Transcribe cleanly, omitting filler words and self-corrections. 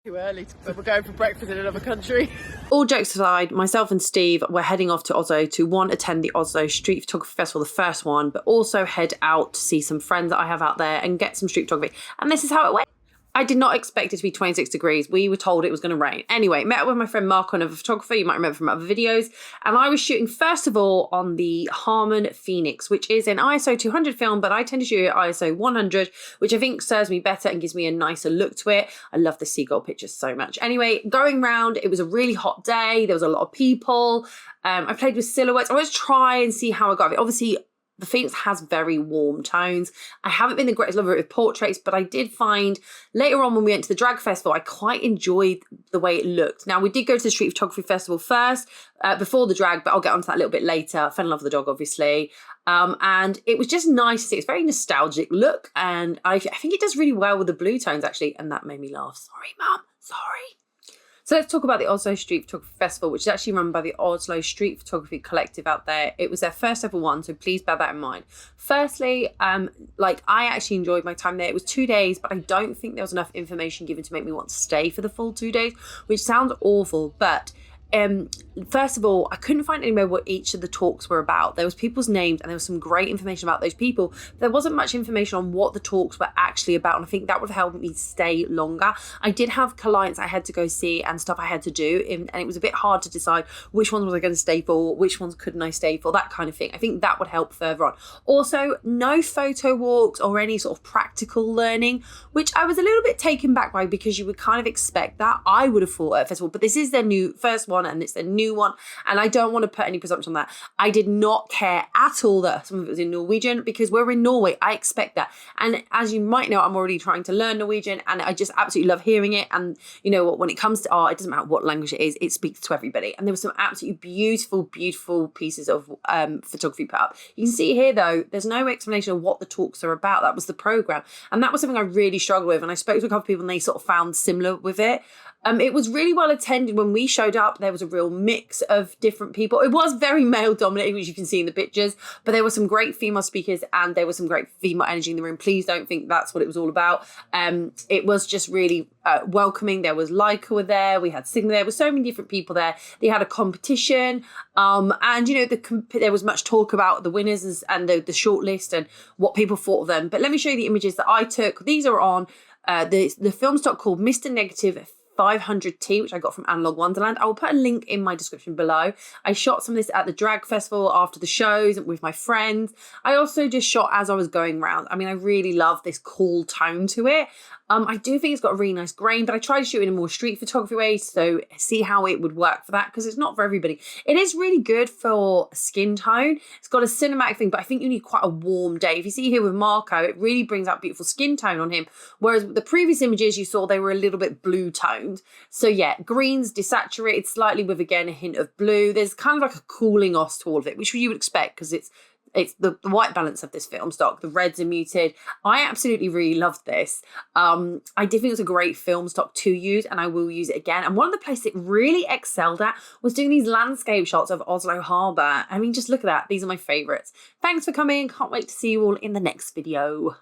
Too early, but we're going for breakfast in another country. All jokes aside, myself and Steve were heading off to Oslo to attend the Oslo Street Photography Festival, the first one, but also head out to see some friends that I have out there and get some street photography. And this is how it went. I did not expect it to be 26 degrees. We were told it was going to rain. Anyway, met up with my friend Mark, another photographer, you might remember from other videos. And I was shooting, first of all, on the Harman Phoenix, which is an ISO 200 film, but I tend to shoot at ISO 100, which I think serves me better and gives me a nicer look to it. I love the seagull pictures so much. Anyway, going round, it was a really hot day. There was a lot of people. I played with silhouettes. I always try and see how I got it. Obviously, the Phoenix has very warm tones. I haven't been the greatest lover with portraits, but I did find later on when we went to the Drag Festival, I quite enjoyed the way it looked. Now, we did go to the Street Photography Festival first, before the drag, but I'll get onto that a little bit later. I fell in love with the dog, obviously. And it was just nice to see. It's a very nostalgic look. And I think it does really well with the blue tones, actually. And that made me laugh. Sorry, Mum. Sorry. So let's talk about the Oslo Street Photography Festival, which is actually run by the Oslo Street Photography Collective out there. It was their first ever one, so please bear that in mind. Firstly, I actually enjoyed my time there. It was 2 days, but I don't think there was enough information given to make me want to stay for the full 2 days, which sounds awful, but first of all, I couldn't find anywhere what each of the talks were about. There was people's names and there was some great information about those people. There wasn't much information on what the talks were actually about, and I think that would have helped me stay longer. I did have clients I had to go see and stuff I had to do, and it was a bit hard to decide which ones was I going to stay for, which ones couldn't I stay for, that kind of thing. I think that would help further on. Also, no photo walks or any sort of practical learning, which I was a little bit taken back by because you would kind of expect that. I would have thought at a festival, but this is their new first one and it's a new one, and I don't want to put any presumption on that. I did not care at all that some of it was in Norwegian because we're in Norway. I expect that, and as you might know, I'm already trying to learn Norwegian and I just absolutely love hearing it. And you know what, when it comes to art, it doesn't matter what language it is, it speaks to everybody. And there were some absolutely beautiful pieces of photography put up. You can see here though, there's no explanation of what the talks are about. That was the program, and that was something I really struggled with, and I spoke to a couple of people and they sort of found similar with it. It was really well attended. When we showed up, there was a real mix of different people. It was very male dominated, which you can see in the pictures, but there were some great female speakers and there was some great female energy in the room. Please don't think that's what it was all about. It was just really welcoming. There was Leica were there. We had Sigma there. There were so many different people there. They had a competition. And, you know, there was much talk about the winners and the shortlist and what people thought of them. But let me show you the images that I took. These are on the film stock called Mr. Negative 500T, which I got from Analog Wonderland. I will put a link in my description below. I shot some of this at the Drag Festival after the shows with my friends. I also just shot as I was going around. I mean, I really love this cool tone to it. I do think it's got a really nice grain, but I tried to shoot in a more street photography way, so see how it would work for that, because it's not for everybody. It is really good for skin tone. It's got a cinematic thing, but I think you need quite a warm day. If you see here with Marco, it really brings out beautiful skin tone on him, whereas the previous images you saw, they were a little bit blue toned. So yeah, greens desaturated slightly with, again, a hint of blue. There's kind of like a cooling off to all of it, which you would expect because it's the white balance of this film stock. The reds are muted. I absolutely really loved this. I did think it was a great film stock to use, and I will use it again. And one of the places it really excelled at was doing these landscape shots of Oslo Harbour. I mean, just look at that. These are my favourites. Thanks for coming. Can't wait to see you all in the next video.